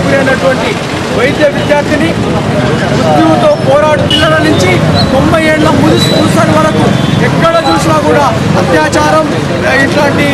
గురైనటువంటి వైద్య విద్యార్థిని మృత్యువుతో పోరాడు పిల్లల నుంచి 90 ఏళ్ల ముసలి వరకు ఎక్కడ చూసినా కూడా అత్యాచారం ఇట్లాంటి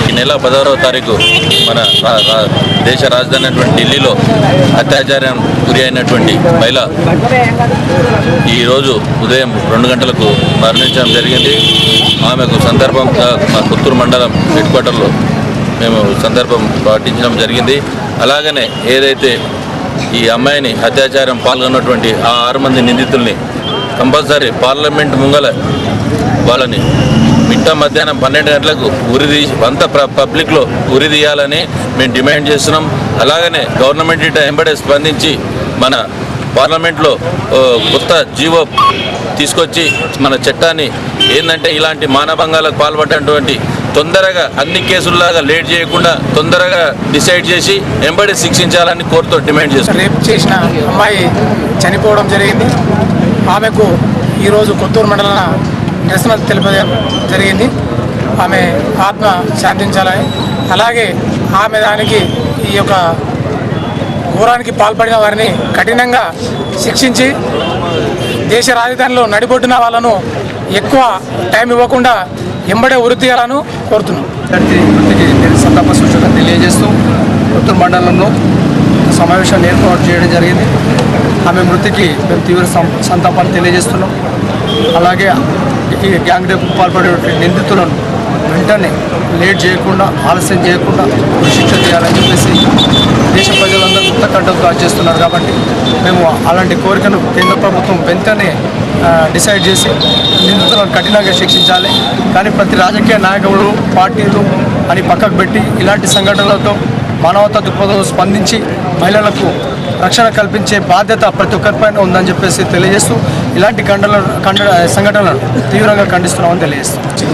ఈ నెల 16వ తారీఖు మన దేశ రాజధాని అయినటువంటి ఢిల్లీలో అత్యాచారం గురి అయినటువంటి మహిళ ఈరోజు ఉదయం 2 గంటలకు మరణించడం జరిగింది. ఆమెకు సందర్భంగా మా పుత్తూరు మండలం హెడ్ క్వార్టర్లో మేము సందర్భం పాటించడం జరిగింది. అలాగనే ఏదైతే ఈ అమ్మాయిని అత్యాచారం పాల్గొన్నటువంటి ఆ 6 మంది నిందితుల్ని కంపల్సరీ పార్లమెంట్ ముంగల వాళ్ళని మిట్ట మధ్యాహ్నం 12 గంటలకు అంత పబ్లిక్లో ఉరి తీయాలని మేము డిమాండ్ చేస్తున్నాం. అలాగనే గవర్నమెంట్ వెంబడే స్పందించి మన పార్లమెంట్లో కొత్త జీవో తీసుకొచ్చి మన చట్టాన్ని ఏంటంటే ఇలాంటి మానభంగాలకు పాల్పడినటువంటి తొందరగా అన్ని కేసుల్లాగా లేట్ చేయకుండా తొందరగా డిసైడ్ చేసి వెంబడి శిక్షించాలని కోర్టుతో డిమాండ్ చేస్తున్నాం. రేప్ చేసిన అమ్మాయి చనిపోవడం జరిగింది. ఆమెకు ఈరోజు కొత్తూరు మండల నిరసన తెలిపడం జరిగింది. ఆమె ఆత్మ శాంతించాలని, అలాగే ఆమె దానికి ఈ యొక్క ఘోరానికి పాల్పడిన వారిని కఠినంగా శిక్షించి దేశ రాజధానిలో నడిబొడ్డున వాళ్ళను ఎక్కువ టైం ఇవ్వకుండా ఎంబడే ఉరి తీయాలని కోరుతున్నాం. సంతాప సూచన తెలియజేస్తూ కొత్తూరు మండలంలో సమావేశాన్ని ఏర్పాటు చేయడం జరిగింది. ఆమె మృతికి మేము తీవ్ర సంతాపాన్ని తెలియజేస్తున్నాం. అలాగే ఈ గ్యాంగ్ రేప్ పాల్పడే నిందితులను వెంటనే లేట్ చేయకుండా ఆలస్యం చేయకుండా శిక్ష చేయాలని చెప్పేసి దేశ ప్రజలందరూ ముక్తకంఠంతో చేస్తున్నారు. కాబట్టి మేము అలాంటి కోరికను కేంద్ర ప్రభుత్వం వెంటనే డిసైడ్ చేసి నిందితులను కఠినంగా శిక్షించాలి. కానీ ప్రతి రాజకీయ నాయకులు పార్టీలు అని పక్కకు పెట్టి ఇలాంటి సంఘటనలతో మానవతా దృక్పథంలో స్పందించి మహిళలకు రక్షణ కల్పించే బాధ్యత ప్రతి ఒక్కరిపైన ఉందని చెప్పేసి తెలియజేస్తూ ఇలాంటి సంఘటనలను తీవ్రంగా ఖండిస్తున్నామని తెలియజేస్తాం.